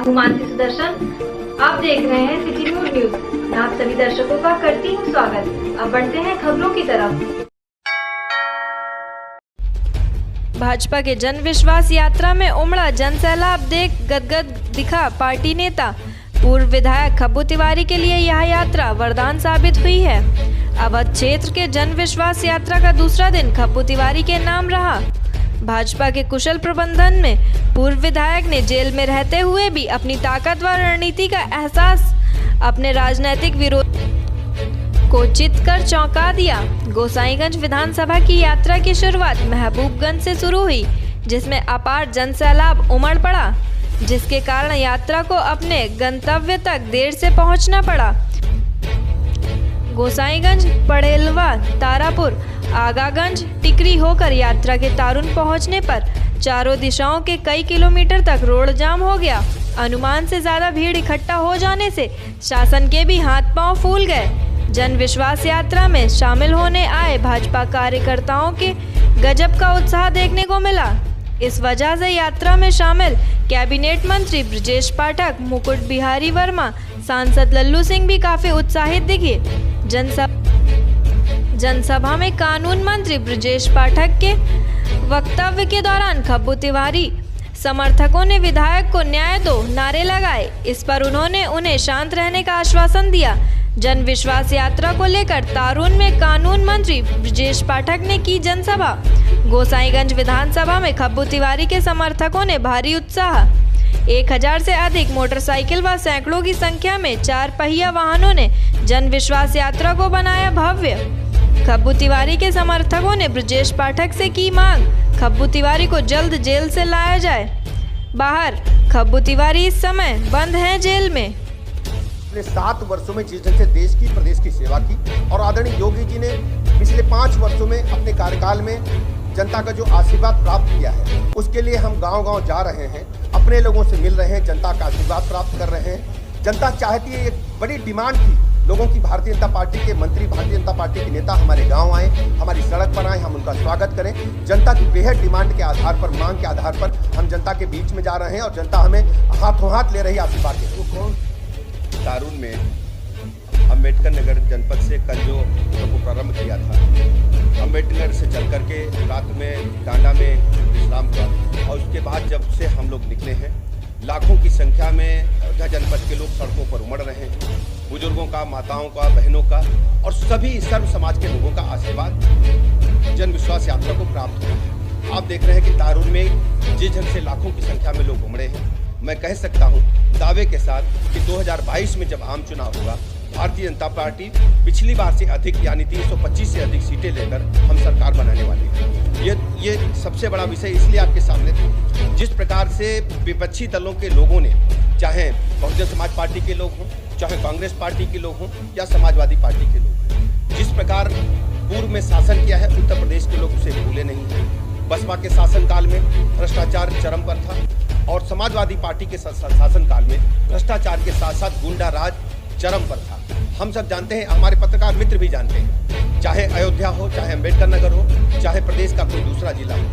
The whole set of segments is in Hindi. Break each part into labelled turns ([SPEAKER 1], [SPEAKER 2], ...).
[SPEAKER 1] हूँ मानसी सुदर्शन। आप देख रहे हैं सिटी न्यूज। मैं आप सभी दर्शकों का करती हूँ स्वागत। अब बढ़ते हैं खबरों की तरफ। भाजपा के जन विश्वास यात्रा में उमड़ा जन सैलाब देख गदगद दिखा पार्टी नेता। पूर्व विधायक खब्बू तिवारी के लिए यह यात्रा वरदान साबित हुई है। अवध क्षेत्र के जन विश्वास यात्रा का दूसरा दिन खब्बू तिवारी के नाम रहा। भाजपा के कुशल प्रबंधन में पूर्व विधायक ने जेल में रहते हुए भी अपनी ताकतवर रणनीति का एहसास अपने राजनीतिक विरोध को चित कर चौंका दिया। गोसाईगंज विधानसभा की यात्रा की शुरुआत महबूबगंज से शुरू हुई, जिसमें अपार जन सैलाब उमड़ पड़ा, जिसके कारण यात्रा को अपने गंतव्य तक देर से पहुंचना पड़ा। गोसाईगंज, पड़ेलवा, तारापुर, आगागंज, टिकरी होकर यात्रा के तारुन पहुंचने पर चारों दिशाओं के कई किलोमीटर तक रोड जाम हो गया। अनुमान से ज्यादा भीड़ इकट्ठा हो जाने से शासन के भी हाथ पांव फूल गए। जन विश्वास यात्रा में शामिल होने आए भाजपा कार्यकर्ताओं के गजब का उत्साह देखने को मिला। इस वजह से यात्रा में शामिल कैबिनेट मंत्री ब्रजेश पाठक, मुकुट बिहारी वर्मा, सांसद लल्लू सिंह भी काफी उत्साहित दिखे। जनसभा में कानून मंत्री ब्रजेश पाठक के वक्तव्य के दौरान खब्बू तिवारी समर्थकों ने विधायक को न्याय दो नारे लगाए। इस पर उन्होंने उन्हें शांत रहने का आश्वासन दिया। जन विश्वास यात्रा को लेकर तारुन में कानून मंत्री ब्रजेश पाठक ने की जनसभा। गोसाईगंज विधानसभा में खब्बू तिवारी के समर्थकों ने भारी उत्साह। 1000 से अधिक मोटरसाइकिल व सैकड़ों की संख्या में 4 पहिया वाहनों ने जन विश्वास यात्रा को बनाया भव्य। खब्बू तिवारी के समर्थकों ने ब्रजेश पाठक से की मांग, खब्बू तिवारी को जल्द जेल से लाया जाए बाहर। खब्बू तिवारी इस समय बंद हैं जेल में।
[SPEAKER 2] पिछले 7 वर्षों में जिस ढंग से देश की प्रदेश की सेवा की और आदरणीय योगी जी ने पिछले 5 वर्षों में अपने कार्यकाल में जनता का जो आशीर्वाद प्राप्त किया है, उसके लिए हम गांव-गांव जा रहे हैं, अपने लोगों से मिल रहे हैं, जनता का आशीर्वाद प्राप्त कर रहे हैं। जनता चाहती है, एक बड़ी डिमांड थी लोगों की, भारतीय जनता पार्टी के मंत्री, भारतीय जनता पार्टी के नेता हमारे गांव आए, हमारी सड़क पर आए, हम उनका स्वागत करें। जनता की बेहद डिमांड के आधार पर, मांग के आधार पर हम जनता के बीच में जा रहे हैं और जनता हमें हाथों हाथ ले रही आशीर्वाद के।
[SPEAKER 3] तारुन में अम्बेडकर नगर जनपद से कल जो को प्रारंभ किया था, अम्बेडकर से चल करके रात में टांडा में विश्राम हुआ और उसके बाद जब से हम लोग निकले हैं, लाखों की संख्या में अयोध्या जनपद के लोग सड़कों पर उमड़ रहे हैं। बुजुर्गों का, माताओं का, बहनों का और सभी सर्व समाज के लोगों का आशीर्वाद जन विश्वास यात्रा को प्राप्त हुआ है। आप देख रहे हैं कि तारुन में जिस ढंग से लाखों की संख्या में लोग उमड़े हैं, मैं कह सकता हूं दावे के साथ कि 2022 में जब आम चुनाव होगा, भारतीय जनता पार्टी पिछली बार से अधिक यानी 325 से अधिक सीटें लेकर हम सरकार बनाने वाली है। ये सबसे बड़ा विषय इसलिए आपके सामने था, जिस प्रकार से विपक्षी दलों के लोगों ने, चाहे बहुजन समाज पार्टी के लोग हों, चाहे कांग्रेस पार्टी के लोग हों या समाजवादी पार्टी के लोग हों, जिस प्रकार पूर्व में शासन किया है, उत्तर प्रदेश के लोग उसे भूले नहीं हैं। बसपा के शासनकाल में भ्रष्टाचार चरम पर था और समाजवादी पार्टी के शासनकाल में भ्रष्टाचार के साथ साथ गुंडा राज चरम पर था। हम सब जानते हैं, हमारे पत्रकार मित्र भी जानते हैं, चाहे अयोध्या हो, चाहे अम्बेडकर नगर हो, चाहे प्रदेश का कोई दूसरा जिला हो,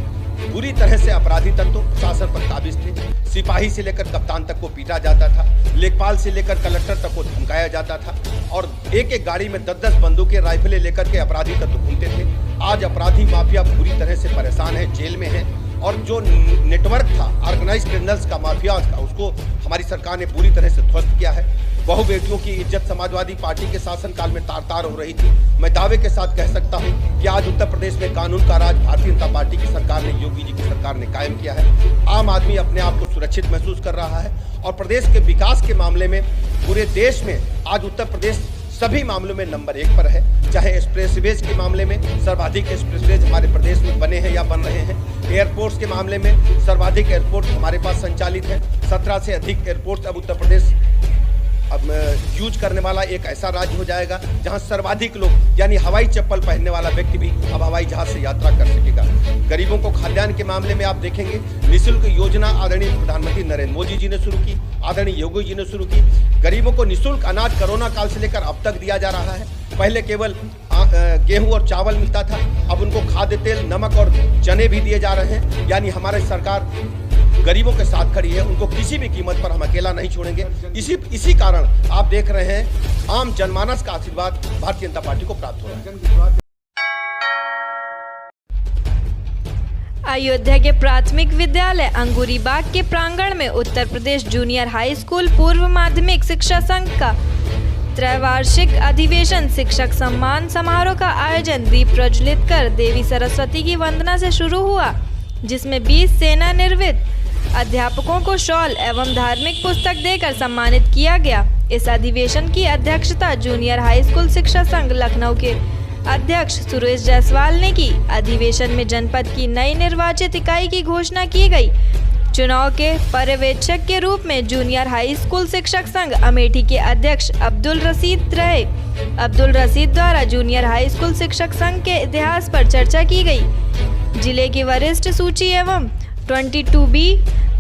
[SPEAKER 3] पूरी तरह से अपराधी तत्व शासन पर काबिज थे। सिपाही से लेकर कप्तान तक को पीटा जाता था, लेखपाल से लेकर कलेक्टर तक को धमकाया जाता था और एक एक गाड़ी में 10-10 बंदूकें, राइफलें लेकर के अपराधी तत्व घूमते थे। आज अपराधी माफिया पूरी तरह से परेशान है, जेल में है और जो नेटवर्क था ऑर्गेनाइज्ड क्रिमिनल्स का, माफिया का, उसको हमारी सरकार ने पूरी तरह से ध्वस्त किया है। बहु बेटियों की इज्जत समाजवादी पार्टी के शासनकाल में तार-तार हो रही थी। मैं दावे के साथ कह सकता हूं कि आज उत्तर प्रदेश में कानून का राज भारतीय जनता पार्टी की सरकार ने, योगी जी की सरकार ने कायम किया है। आम आदमी अपने आप को सुरक्षित महसूस कर रहा है और प्रदेश के विकास के मामले में पूरे देश में आज उत्तर प्रदेश सभी मामलों में नंबर 1 पर है। चाहे एक्सप्रेसवेज के मामले में सर्वाधिक एक्सप्रेसवेज हमारे प्रदेश में बने हैं या बन रहे हैं, एयरपोर्ट्स के मामले में सर्वाधिक एयरपोर्ट हमारे पास संचालित है। 17 से अधिक एयरपोर्ट्स अब उत्तर प्रदेश अब यूज करने वाला एक ऐसा राज्य हो जाएगा जहां सर्वाधिक लोग यानी हवाई चप्पल पहनने वाला व्यक्ति भी अब हवाई जहाज से यात्रा कर सकेगा। गरीबों को खाद्यान्न के मामले में आप देखेंगे, निःशुल्क योजना आदरणीय प्रधानमंत्री नरेंद्र मोदी जी ने शुरू की, आदरणीय योगी जी ने शुरू की। गरीबों को निःशुल्क अनाज कोरोना काल से लेकर अब तक दिया जा रहा है। पहले केवल गेहूं और चावल मिलता था, अब उनको खाद्य तेल, नमक और चने भी दिए जा रहे हैं। यानी हमारी सरकार गरीबों के साथ खड़ी है, उनको किसी भी कीमत पर हम अकेला नहीं छोड़ेंगे। इसी कारण आप देख रहे हैं आम जनमानस का आशीर्वाद भारतीय जनता पार्टी को प्राप्त हो रहा है।
[SPEAKER 1] अयोध्या के प्राथमिक विद्यालय अंगूरी बाग के प्रांगण में Uttar Pradesh junior high school पूर्व माध्यमिक शिक्षा संघ का त्रैवार्षिक अधिवेशन शिक्षक सम्मान समारोह का आयोजन दीप प्रज्वलित कर देवी सरस्वती की वंदना से शुरू हुआ, जिसमें 20 सेवानिवृत्त अध्यापकों को शॉल एवं धार्मिक पुस्तक देकर सम्मानित किया गया। इस अधिवेशन की अध्यक्षता जूनियर हाई स्कूल शिक्षा संघ लखनऊ के अध्यक्ष सुरेश जायसवाल ने की। अधिवेशन में जनपद की नई निर्वाचित इकाई की घोषणा की गई। चुनाव के पर्यवेक्षक के रूप में जूनियर हाई स्कूल शिक्षक संघ अमेठी के अध्यक्ष अब्दुल रशीद रहे। अब्दुल रशीद द्वारा जूनियर हाई स्कूल शिक्षक संघ के इतिहास पर चर्चा की गई। जिले की वरिष्ठ सूची एवं 22B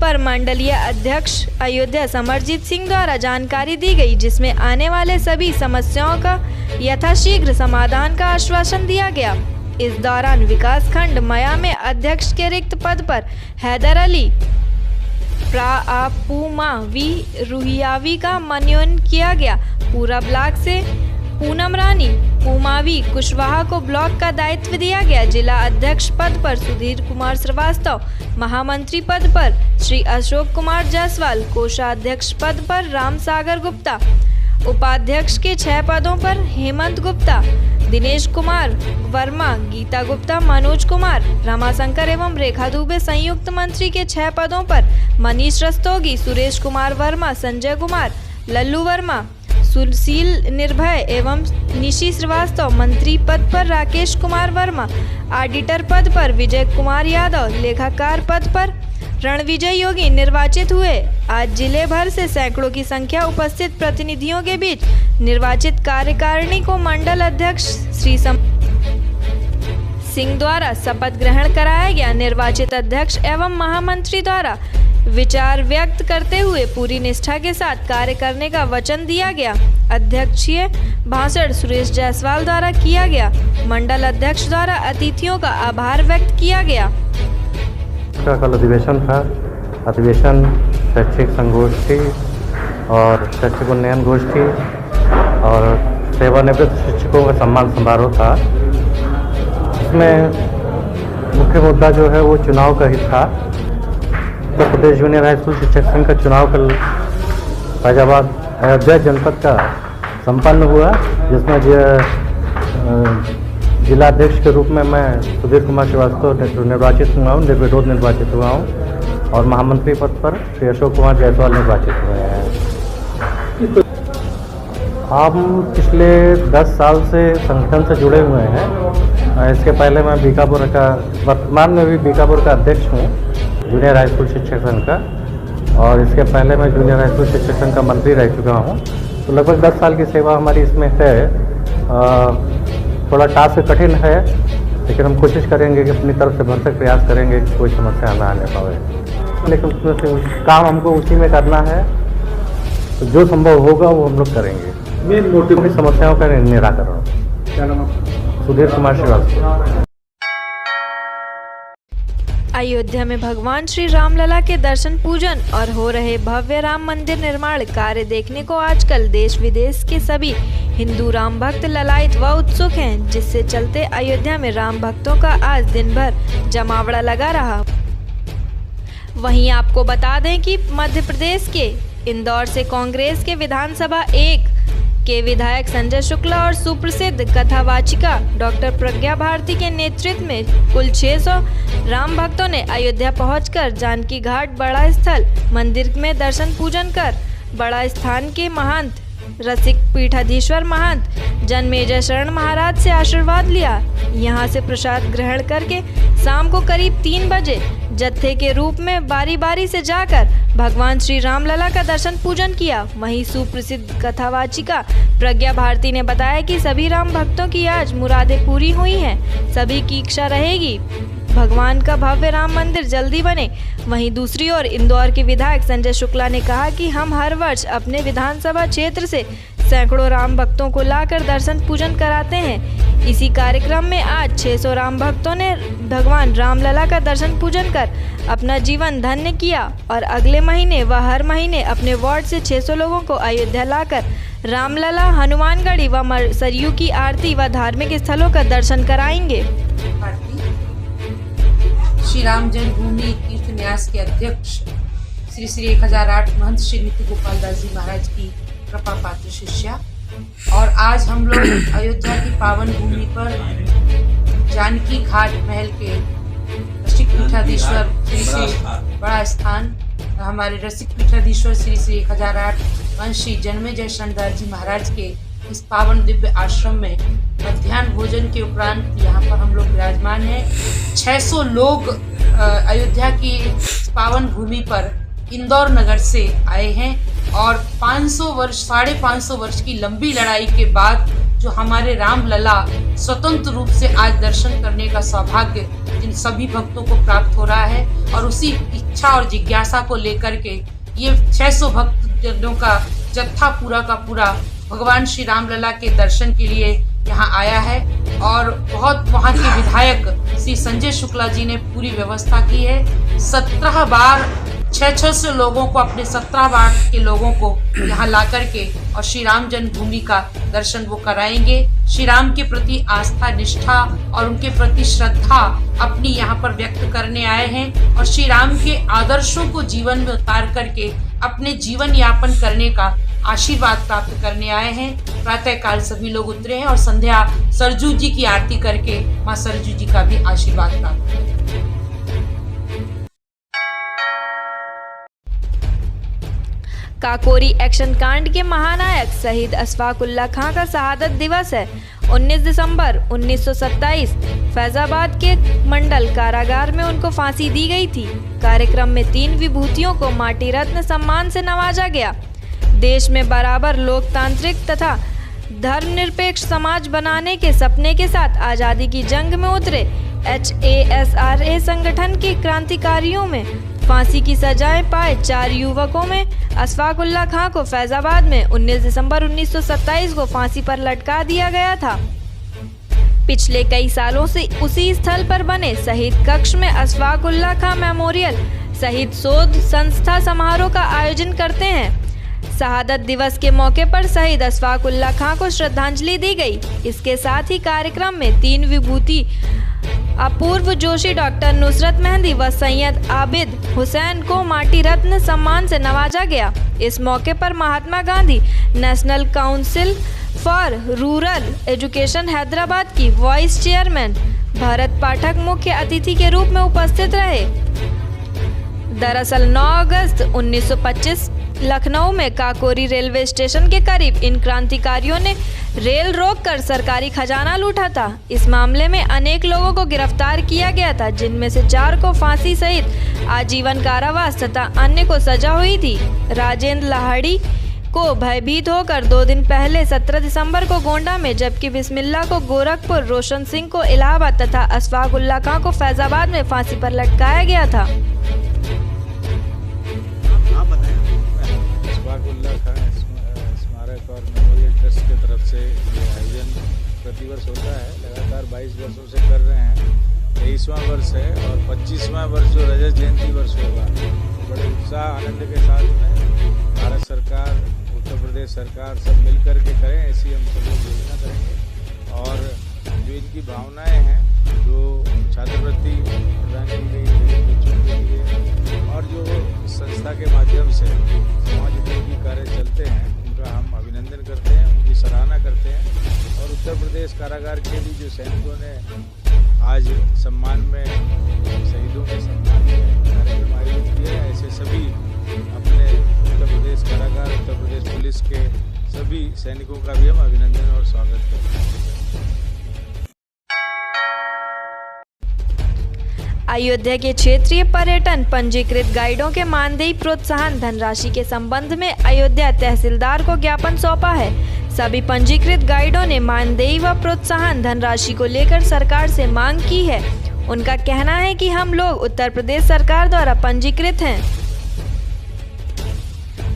[SPEAKER 1] पर मंडलीय अध्यक्ष अयोध्या समरजीत सिंह द्वारा जानकारी दी गई, जिसमें आने वाले सभी समस्याओं का यथाशीघ्र समाधान का आश्वासन दिया गया। इस दौरान विकास खंड मया में अध्यक्ष के रिक्त पद पर हैदर अली प्रापुमावी रुहियावी का मनोनयन किया गया। पूरा ब्लॉक से पूनम रानी पुमावी कुशवाहा को ब्लॉक का दायित्व दिया गया। जिला अध्यक्ष पद पर सुधीर कुमार श्रीवास्तव, महामंत्री पद पर श्री अशोक कुमार जायसवाल, कोषाध्यक्ष पद पर राम सागर गुप्ता, उपाध्यक्ष के 6 पदों पर हेमंत गुप्ता, दिनेश कुमार वर्मा, गीता गुप्ता, मनोज कुमार, रमाशंकर एवं रेखा दुबे, संयुक्त मंत्री के 6 पदों पर मनीष रस्तोगी, सुरेश कुमार वर्मा, संजय कुमार, लल्लू वर्मा, सुशील निर्भय एवं निशी श्रीवास्तव, मंत्री पद पर राकेश कुमार वर्मा, ऑडिटर पद पर विजय कुमार यादव, लेखाकार पद पर रणविजय योगी निर्वाचित हुए। आज जिले भर से सैकड़ों की संख्या उपस्थित प्रतिनिधियों के बीच निर्वाचित कार्यकारिणी को मंडल अध्यक्ष श्री सिंह द्वारा शपथ ग्रहण कराया गया। निर्वाचित अध्यक्ष एवं महामंत्री द्वारा विचार व्यक्त करते हुए पूरी निष्ठा के साथ कार्य करने का वचन दिया गया। अध्यक्षीय भाषण सुरेश जायसवाल द्वारा किया गया। मंडल अध्यक्ष द्वारा अतिथियों का आभार व्यक्त किया गया।
[SPEAKER 4] कल अधिवेशन था। अधिवेशन शैक्षिक संगोष्ठी और शैक्षिक उन्नयन गोष्ठी और सेवानिवृत्त शिक्षकों का सम्मान समारोह था। इसमें मुख्य मुद्दा जो है वो चुनाव का ही था। Uttar Pradesh junior high school शिक्षक संघ का चुनाव कल फैजाबाद अयोध्या जनपद का संपन्न हुआ, जिसमें जिला अध्यक्ष के रूप में मैं सुधीर कुमार श्रीवास्तव निर्वाचित हुआ हूँ, निर्विरोध निर्वाचित हुआ हूँ और महामंत्री पद पर श्री अशोक कुमार जायसवाल निर्वाचित हुए हैं। हम पिछले 10 साल से संगठन से जुड़े हुए हैं। इसके पहले मैं बीकापुर का, वर्तमान में भी बीकापुर का अध्यक्ष हूँ जूनियर हाई स्कूल शिक्षक संघ का, और इसके पहले मैं जूनियर हाई स्कूल शिक्षक संघ का मंत्री रह चुका हूँ। तो लगभग 10 साल की सेवा हमारी इसमें है। थोड़ा टास्क कठिन है, लेकिन हम कोशिश करेंगे कि अपनी तरफ से भरसक प्रयास करेंगे कि कोई समस्या ना आने पाए। लेकिन उसमें से काम हमको उसी में करना है, तो जो संभव होगा वो हम लोग करेंगे। मेन मोटिव की समस्याओं का निराकरण। क्या नाम है? सुधीर कुमार श्रीवास्तव।
[SPEAKER 1] अयोध्या में भगवान श्री रामलला के दर्शन पूजन और हो रहे भव्य राम मंदिर निर्माण कार्य देखने को आजकल देश विदेश के सभी हिंदू राम भक्त ललायत व उत्सुक हैं, जिससे चलते अयोध्या में राम भक्तों का आज दिन भर जमावड़ा लगा रहा। वहीं आपको बता दें कि मध्य प्रदेश के इंदौर से कांग्रेस के विधानसभा 1 के विधायक संजय शुक्ला और सुप्रसिद्ध कथावाचिका डॉक्टर प्रज्ञा भारती के नेतृत्व में कुल 600 राम भक्तों ने अयोध्या पहुंचकर जानकी घाट बड़ा स्थल मंदिर में दर्शन पूजन कर बड़ा स्थान के महंत रसिक पीठाधीश्वर महंत जन्मेजय शरण महाराज से आशीर्वाद लिया। यहां से प्रसाद ग्रहण करके शाम को करीब 3 बजे जत्थे के रूप में बारी बारी से जाकर भगवान श्री रामलला का दर्शन पूजन किया। वहीं सुप्रसिद्ध कथावाचिका प्रज्ञा भारती ने बताया कि सभी राम भक्तों की आज मुरादें पूरी हुई हैं। सभी की इच्छा रहेगी भगवान का भव्य राम मंदिर जल्दी बने। वहीं दूसरी ओर इंदौर के विधायक संजय शुक्ला ने कहा कि हम हर वर्ष अपने विधानसभा क्षेत्र से सैकड़ों राम भक्तों को लाकर दर्शन पूजन कराते हैं। इसी कार्यक्रम में आज 600 राम भक्तों ने भगवान रामलला का दर्शन पूजन कर अपना जीवन धन्य किया और अगले महीने व हर महीने अपने वार्ड से 600 लोगों को अयोध्या लाकर रामलला, हनुमानगढ़ी व सरयू की आरती व धार्मिक स्थलों का दर्शन कराएंगे।
[SPEAKER 5] श्री राम जन्मभूमि तीर्थ न्यास के अध्यक्ष श्री 1008 महंत श्री नित्य गोपाल दास जी महाराज की कृपा पात्र शिष्या, और आज हम लोग अयोध्या की पावन भूमि पर जानकी घाट महल के रसिक पीठाधीश्वर श्री बड़ा स्थान हमारे रसिक पीठाधीश्वर श्री 1008 महंत श्री जन्मेजय शरणदास जी महाराज के इस पावन दिव्य आश्रम में मध्याह्न भोजन के उपरांत यहाँ पर हम लोग विराजमान हैं। 600 लोग अयोध्या की पावन भूमि पर इंदौर नगर से आए हैं और 550 वर्ष की लंबी लड़ाई के बाद जो हमारे रामलला स्वतंत्र रूप से आज दर्शन करने का सौभाग्य इन सभी भक्तों को प्राप्त हो रहा है, और उसी इच्छा और जिज्ञासा को लेकर के ये 600 भक्तजनों का जत्था पूरा का पूरा भगवान श्री रामलला के दर्शन के लिए यहाँ आया है। और बहुत वहाँ के विधायक श्री संजय शुक्ला जी ने पूरी व्यवस्था की है। 17 बार 600 लोगों को, अपने 17 बार के लोगों को यहाँ ला करके और श्री राम जन्मभूमि का दर्शन वो कराएंगे। श्री राम के प्रति आस्था, निष्ठा और उनके प्रति श्रद्धा अपनी यहाँ पर व्यक्त करने आए हैं और श्री राम के आदर्शों को जीवन में उतार करके अपने जीवन यापन करने का आशीर्वाद प्राप्त करने आए हैं। प्रातः काल सभी लोग उतरे हैं और संध्या सरजू जी की आरती करके माँ सरजू जी का भी आशीर्वाद प्राप्त करें।
[SPEAKER 1] काकोरी एक्शन कांड के महानायक शहीद अशफाक उल्लाह खां का शहादत दिवस है। 19 दिसंबर 1927 फैजाबाद के मंडल कारागार में उनको फांसी दी गई थी। कार्यक्रम में 3 विभूतियों को माटी रत्न सम्मान से नवाजा गया। देश में बराबर लोकतांत्रिक तथा धर्मनिरपेक्ष समाज बनाने के सपने के साथ आज़ादी की जंग में उतरे HASRA संगठन के क्रांतिकारियों में फांसी की सजाएं पाए 4 युवकों में अशफाक उल्लाह खां को फैजाबाद में 19 दिसंबर 1927 को फांसी पर लटका दिया गया था। पिछले कई सालों से उसी स्थल पर बने शहीद कक्ष में अशफाक उल्लाह खां मेमोरियल शहीद शोध संस्था समारोह का आयोजन करते हैं। शहादत दिवस के मौके पर शहीद अशफाक उल्लाह खां को श्रद्धांजलि दी गई। इसके साथ ही कार्यक्रम में 3 विभूति अपूर्व जोशी, डॉक्टर नुसरत मेहंदी व सैयद आबिद हुसैन को माटी रत्न सम्मान से नवाजा गया। इस मौके पर Mahatma Gandhi national council for rural education Hyderabad की वाइस चेयरमैन भरत पाठक मुख्य अतिथि के रूप में उपस्थित रहे। दरअसल 9 अगस्त 1925 लखनऊ में काकोरी रेलवे स्टेशन के करीब इन क्रांतिकारियों ने रेल रोककर सरकारी खजाना लूटा था। इस मामले में अनेक लोगों को गिरफ्तार किया गया था, जिनमें से 4 को फांसी सहित आजीवन कारावास तथा अन्य को सजा हुई थी। राजेंद्र लाहड़ी को भयभीत होकर 2 दिन पहले 17 दिसंबर को गोंडा में, जबकि बिस्मिल्ला को गोरखपुर, रोशन सिंह को इलाहाबाद तथा अशफाक उल्लाह खां को फैजाबाद में फांसी पर लटकाया गया था।
[SPEAKER 6] स्मारक और मेमोरियल ट्रस्ट की तरफ से ये आयोजन प्रतिवर्ष होता है। लगातार 22 वर्षों से कर रहे हैं। 23वां वर्ष है और 25वां वर्ष जो रजत जयंती वर्ष होगा, बड़े उत्साह आनंद के साथ में भारत सरकार, उत्तर प्रदेश सरकार सब मिल कर के करें, ऐसी हम सब लोग योजना करेंगे। और जो इनकी भावनाएं हैं, जो छात्रवृत्ति प्रदान की गई बच्चों के लिए और जो संस्था के माध्यम से समाज उपयोगी कार्य चलते हैं, उनका हम अभिनंदन करते हैं, उनकी सराहना करते हैं। और उत्तर प्रदेश कारागार के भी जो सैनिकों ने आज सम्मान में, शहीदों के सम्मान में कार्यक्रम आयोजित किया है, ऐसे सभी अपने उत्तर प्रदेश कारागार, उत्तर प्रदेश पुलिस के सभी सैनिकों का भी हम अभिनंदन और स्वागत करते हैं।
[SPEAKER 1] अयोध्या के क्षेत्रीय पर्यटन पंजीकृत गाइडों के मानदेय प्रोत्साहन धनराशि के संबंध में अयोध्या तहसीलदार को ज्ञापन सौंपा है। सभी पंजीकृत गाइडों ने मानदेय व प्रोत्साहन धनराशि को लेकर सरकार से मांग की है। उनका कहना है कि हम लोग उत्तर प्रदेश सरकार द्वारा पंजीकृत हैं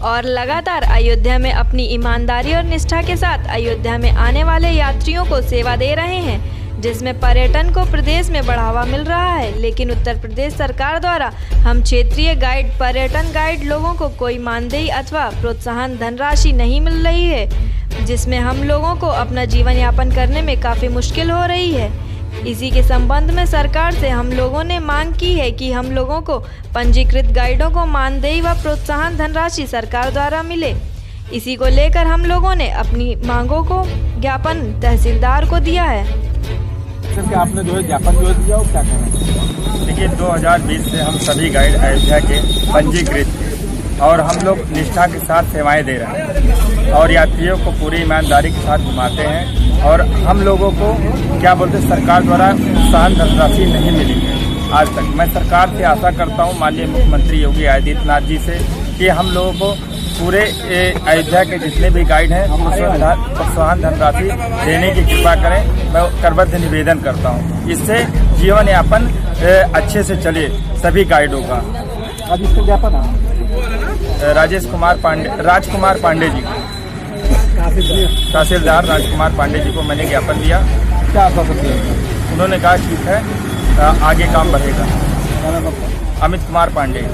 [SPEAKER 1] और लगातार अयोध्या में अपनी ईमानदारी और निष्ठा के साथ अयोध्या में आने वाले यात्रियों को सेवा दे रहे हैं, जिसमें पर्यटन को प्रदेश में बढ़ावा मिल रहा है। लेकिन उत्तर प्रदेश सरकार द्वारा हम क्षेत्रीय गाइड, पर्यटन गाइड लोगों को कोई मानदेय अथवा प्रोत्साहन धनराशि नहीं मिल रही है, जिसमें हम लोगों को अपना जीवन यापन करने में काफ़ी मुश्किल हो रही है। इसी के संबंध में सरकार से हम लोगों ने मांग की है कि हम लोगों को पंजीकृत गाइडों को मानदेय व प्रोत्साहन धनराशि सरकार द्वारा मिले। इसी को लेकर हम लोगों ने अपनी मांगों को ज्ञापन तहसीलदार को दिया है।
[SPEAKER 7] सर, क्या आपने जो है ज्ञापन जो दिया, क्या कहना है?
[SPEAKER 8] देखिए, 2020 से हम सभी गाइड अयोध्या के पंजीकृत हैं और हम लोग निष्ठा के साथ सेवाएं दे रहे हैं और यात्रियों को पूरी ईमानदारी के साथ घुमाते हैं। और हम लोगों को क्या बोलते हैं, सरकार द्वारा प्रोत्साहन धनराशि नहीं मिली है आज तक। मैं सरकार से आशा करता हूं, माननीय मुख्यमंत्री योगी आदित्यनाथ जी से, कि हम लोगों को पूरे अयोध्या के जितने भी गाइड हैं प्रोत्साहन धनराशि देने की कृपा करें। मैं करबद्ध निवेदन करता हूं, इससे जीवन यापन अच्छे से चले सभी गाइडों का।
[SPEAKER 7] आज इसका ज्ञापन है
[SPEAKER 8] राजकुमार पांडे जी, तहसीलदार राजकुमार पांडे जी को मैंने ज्ञापन दिया।
[SPEAKER 7] क्या आश्वासन दिया?
[SPEAKER 8] उन्होंने कहा ठीक है, आगे काम बढ़ेगा। अमित कुमार पांडे।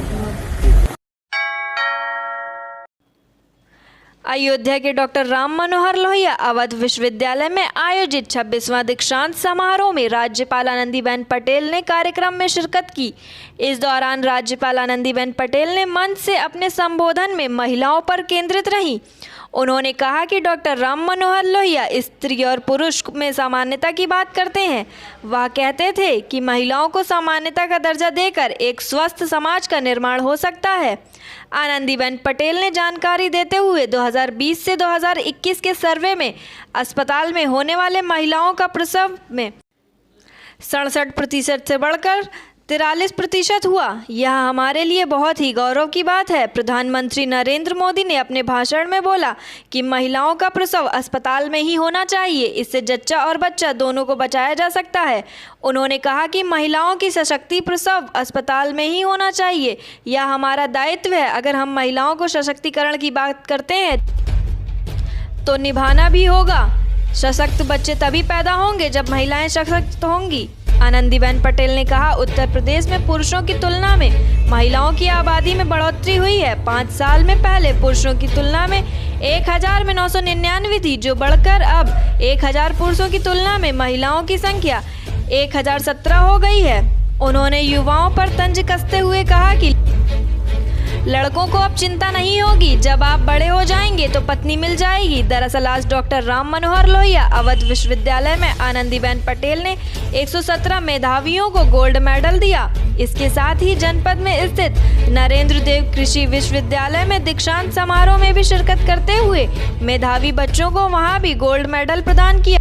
[SPEAKER 1] अयोध्या के डॉक्टर राम मनोहर लोहिया अवध विश्वविद्यालय में आयोजित 26वां दीक्षांत समारोह में राज्यपाल आनंदीबेन पटेल ने कार्यक्रम में शिरकत की। इस दौरान राज्यपाल आनंदीबेन पटेल ने मंच से अपने संबोधन में महिलाओं पर केंद्रित रहीं। उन्होंने कहा कि डॉक्टर राम मनोहर लोहिया स्त्री और पुरुष में समानता की बात करते हैं। वह कहते थे कि महिलाओं को समानता का दर्जा देकर एक स्वस्थ समाज का निर्माण हो सकता है। आनंदीबेन पटेल ने जानकारी देते हुए 2020 से 2021 के सर्वे में अस्पताल में होने वाले महिलाओं का प्रसव में 67% से बढ़कर 43% हुआ। यह हमारे लिए बहुत ही गौरव की बात है। प्रधानमंत्री नरेंद्र मोदी ने अपने भाषण में बोला कि महिलाओं का प्रसव अस्पताल में ही होना चाहिए, इससे जच्चा और बच्चा दोनों को बचाया जा सकता है। उन्होंने कहा कि महिलाओं की सशक्ति प्रसव अस्पताल में ही होना चाहिए, यह हमारा दायित्व है। अगर हम महिलाओं को सशक्तिकरण की बात करते हैं तो निभाना भी होगा। सशक्त बच्चे तभी पैदा होंगे जब महिलाएं सशक्त होंगी। आनंदीबेन पटेल ने कहा, उत्तर प्रदेश में पुरुषों की तुलना में महिलाओं की आबादी में बढ़ोतरी हुई है। 5 साल में पहले पुरुषों की तुलना में 1000 में 999 थी, जो बढ़कर अब 1000 पुरुषों की तुलना में महिलाओं की संख्या 1017 हो गई है। उन्होंने युवाओं पर तंज कसते हुए कहा कि लड़कों को अब चिंता नहीं होगी, जब आप बड़े हो जाएंगे तो पत्नी मिल जाएगी। दरअसल आज डॉक्टर राम मनोहर लोहिया अवध विश्वविद्यालय में आनंदीबेन पटेल ने 117 मेधावियों को गोल्ड मेडल दिया। इसके साथ ही जनपद में स्थित नरेंद्र देव कृषि विश्वविद्यालय में दीक्षांत समारोह में भी शिरकत करते हुए मेधावी बच्चों को वहां भी गोल्ड मेडल प्रदान किया।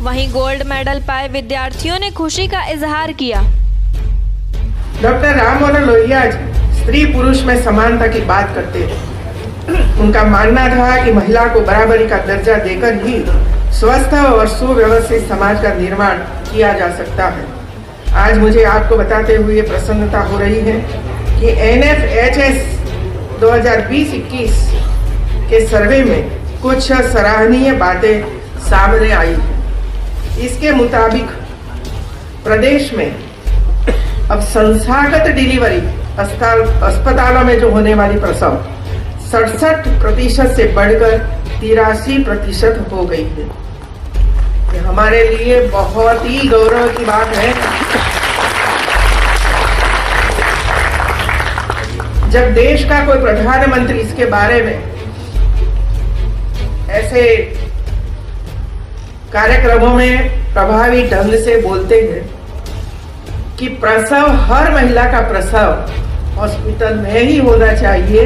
[SPEAKER 1] वहीं गोल्ड मेडल पाए विद्यार्थियों ने खुशी का इजहार किया।
[SPEAKER 9] डॉक्टर राम मनोहर लोहिया स्त्री पुरुष में समानता की बात करते हैं। उनका मानना था कि महिला को बराबरी का दर्जा देकर ही स्वस्थ और सुव्यवस्थित समाज का निर्माण किया जा सकता है। आज मुझे आपको बताते हुए प्रसन्नता हो रही है कि NFHS 2020-21 के सर्वे में कुछ सराहनीय बातें सामने आई हैं। इसके मुताबिक प्रदेश में अब संस्थागत डिलीवरी अस्पतालों में जो होने वाली प्रसव 67% से बढ़कर 83% हो गई है। ये हमारे लिए बहुत ही गौरव की बात है। जब देश का कोई प्रधानमंत्री इसके बारे में ऐसे कार्यक्रमों में प्रभावी ढंग से बोलते हैं कि प्रसव, हर महिला का प्रसव हॉस्पिटल में ही होना चाहिए,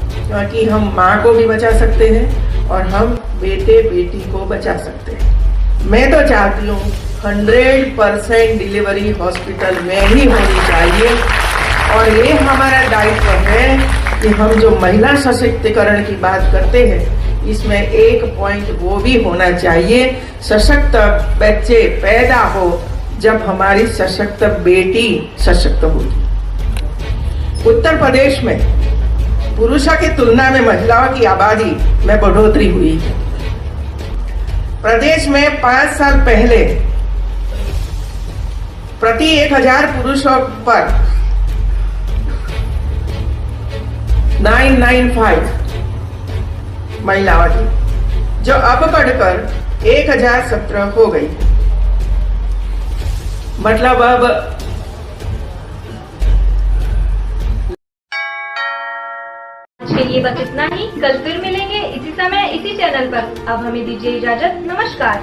[SPEAKER 9] क्योंकि हम माँ को भी बचा सकते हैं और हम बेटे बेटी को बचा सकते हैं। मैं तो चाहती हूँ 100% डिलीवरी हॉस्पिटल में ही होनी चाहिए और ये हमारा दायित्व है कि हम जो महिला सशक्तिकरण की बात करते हैं इसमें एक पॉइंट वो भी होना चाहिए, सशक्त बच्चे पैदा हो जब हमारी सशक्त बेटी सशक्त होगी। उत्तर प्रदेश में पुरुषों की तुलना में महिलाओं की आबादी में बढ़ोतरी हुई है। प्रदेश में 5 साल पहले प्रति 1000 पुरुषों पर 995 महिलाओं थी, जो अब बढ़कर 1017 हो गई। मतलब अब
[SPEAKER 1] आज के लिए बस इतना ही। कल फिर मिलेंगे इसी समय इसी चैनल पर। अब हमें दीजिए इजाजत। नमस्कार।